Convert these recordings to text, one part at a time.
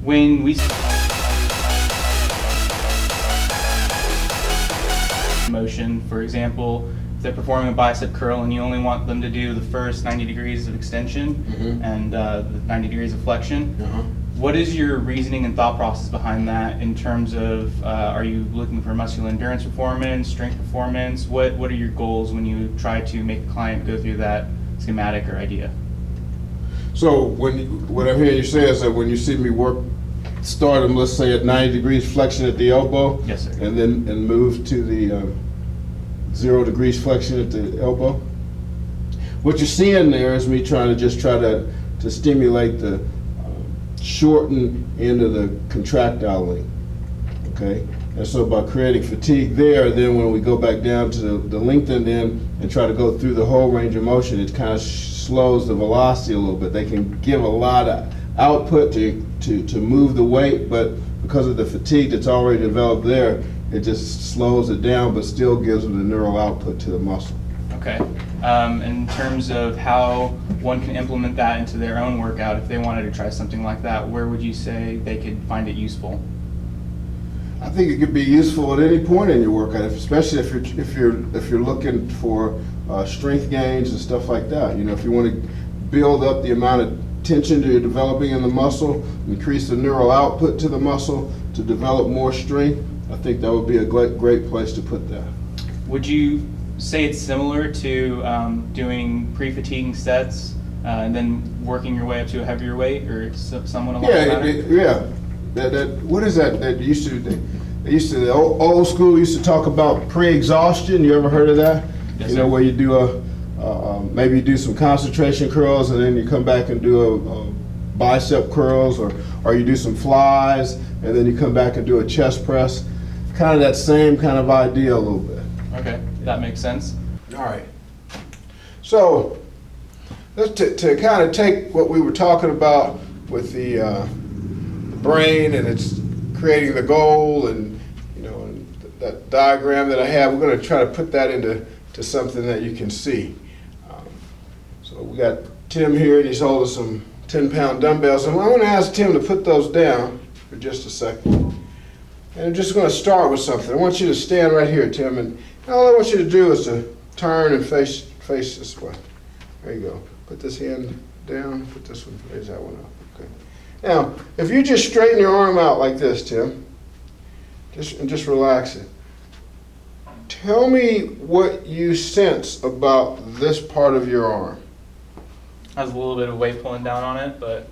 When we motion, for example, if they're performing a bicep curl and you only want them to do the first 90 degrees of extension and the 90 degrees of flexion, what is your reasoning and thought process behind that in terms of, are you looking for muscular endurance performance, strength performance? What are your goals when you try to make a client go through that schematic or idea? So what I'm hearing you say is that when you see me start them, let's say at 90 degrees flexion at the elbow. Yes, sir. And move to the 0 degrees flexion at the elbow. What you're seeing there is me trying to stimulate the shortened end of the contractile length. Okay? And so by creating fatigue there, then when we go back down to the lengthened end and try to go through the whole range of motion, it kind of slows the velocity a little bit. They can give a lot of output to move the weight, but because of the fatigue that's already developed there, it just slows it down, but still gives them the neural output to the muscle. Okay. In terms of how one can implement that into their own workout, if they wanted to try something like that, where would you say they could find it useful? I think it could be useful at any point in your workout, especially if you're looking for strength gains and stuff like that. You know, if you want to build up the amount of tension that you're developing in the muscle, increase the neural output to the muscle to develop more strength, I think that would be a great place to put that. Would you say it's similar to doing pre-fatiguing sets and then working your way up to a heavier weight, or someone along that line? Yeah. What is that? The old school used to talk about pre-exhaustion. You ever heard of that? Yes, you know, sir. where you do maybe you do some concentration curls and then you come back and do a bicep curls, or you do some flies and then you come back and do a chest press. Kind of that same kind of idea a little bit. Okay, that makes sense. All right. So let's to kind of take what we were talking about with the brain and it's creating the goal, and and that diagram that I have, we're going to try to put that into something that you can see. So we got Tim here, and he's holding some 10-pound dumbbells, and I want to ask Tim to put those down for just a second. And I'm just going to start with something. I want you to stand right here, Tim, and all I want you to do is to turn and face this way. There you go. Put this hand down. Put this one. Raise that one up. Okay. Now, if you just straighten your arm out like this, Tim, just relax it. Tell me what you sense about this part of your arm. Has a little bit of weight pulling down on it, but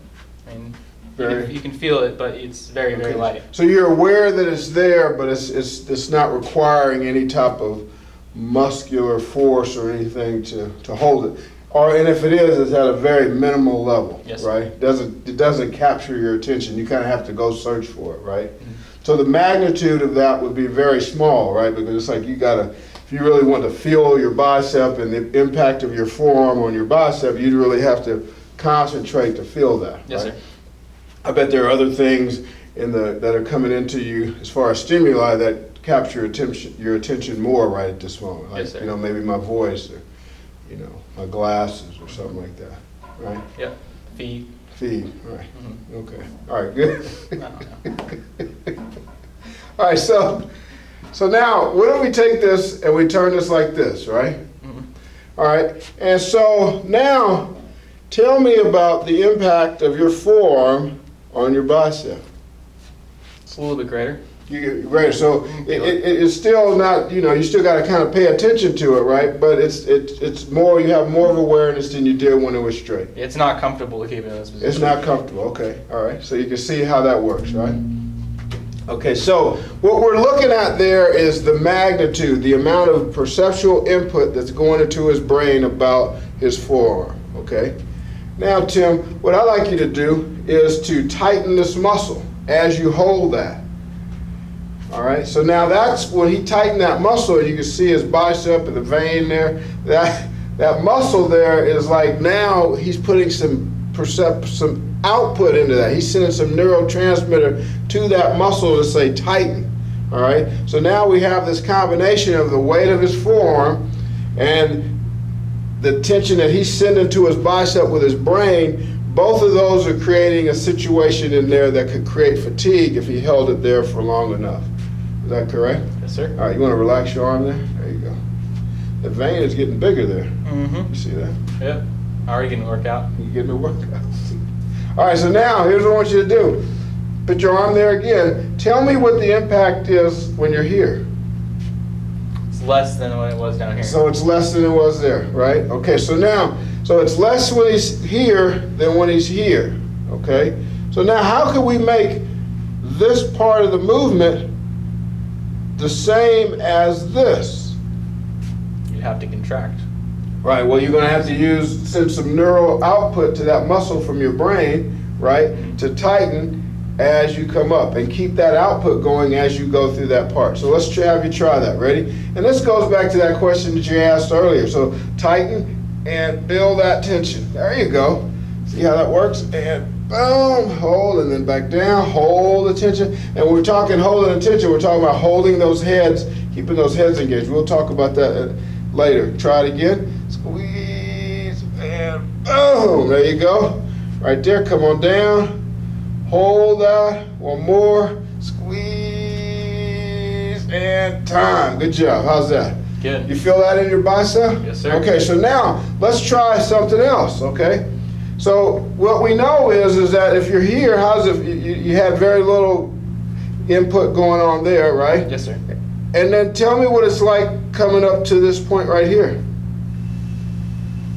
I mean, Very. you can feel it, but it's very, very light. So you're aware that it's there, but it's not requiring any type of muscular force or anything to hold it. And if it is, it's at a very minimal level, yes, right? It doesn't capture your attention. You kind of have to go search for it, right? Mm-hmm. So the magnitude of that would be very small, right? Because it's like if you really want to feel your bicep and the impact of your forearm on your bicep, you'd really have to concentrate to feel that, Yes, right? sir. I bet there are other things that are coming into you as far as stimuli that capture your attention more right at this moment. Like, Yes, sir. maybe my voice or, my glasses or something like that, right? Yep. Feet. Feed, right. Mm-hmm. Okay. All right, good. No. All right, so now, what if we take this and we turn this like this, right? Mm-hmm. All right, and so now, tell me about the impact of your forearm on your bicep. It's a little bit greater. Right, so it's still not, you still got to kind of pay attention to it, right? But it's more, you have more of awareness than you did when it was straight. It's not comfortable to keep it in this position. It's not comfortable, okay, all right. So you can see how that works, right? Okay, so what we're looking at there is the magnitude, the amount of perceptual input that's going into his brain about his forearm, okay? Now, Tim, what I'd like you to do is to tighten this muscle as you hold that. All right, so now that's when he tightened that muscle, you can see his bicep and the vein there. That muscle there is like now he's putting some output into that. He's sending some neurotransmitter to that muscle to say tighten. All right, so now we have this combination of the weight of his forearm and the tension that he's sending to his bicep with his brain both of those are creating a situation in there that could create fatigue if he held it there for long enough. Is that correct? Yes, sir. All right, you want to relax your arm there? There you go. The vein is getting bigger there. Mm-hmm. You see that? Yep. Already getting a workout. You getting a workout. All right, so now here's what I want you to do. Put your arm there again. Tell me what the impact is when you're here. It's less than what it was down here. So it's less than it was there, right? Okay, so now, so it's less when he's here than when he's here, okay? So now how can we make this part of the movement the same as this? You'd have to contract. Right, well, you're gonna have to send some neural output to that muscle from your brain, right, to tighten as you come up and keep that output going as you go through that part. So let's have you try that, ready? And this goes back to that question that you asked earlier. So tighten and build that tension. There you go. See how that works? And boom, hold, and then back down, hold the tension. And when we're talking holding the tension, we're talking about holding those heads, keeping those heads engaged. We'll talk about that later. Try it again. Squeeze and boom. There you go. Right there. Come on down. Hold that. One more. Squeeze and time. Good job. How's that? Good. You feel that in your bicep? Yes, sir. Okay, so now let's try something else, okay? So what we know is that if you're here, how's it, you have very little input going on there, right? Yes, sir. And then tell me what it's like coming up to this point right here.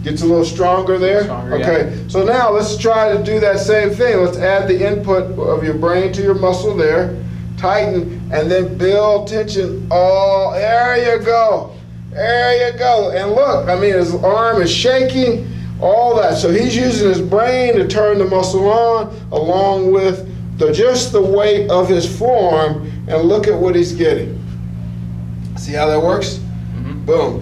Gets a little stronger there? Stronger, okay, yeah. so now let's try to do that same thing. Let's add the input of your brain to your muscle there, tighten, and then build tension. Oh, there you go. There you go. And look, I mean, his arm is shaking, all that. So he's using his brain to turn the muscle on, along with just the weight of his forearm, and look at what he's getting. See how that works? Mm-hmm. Boom.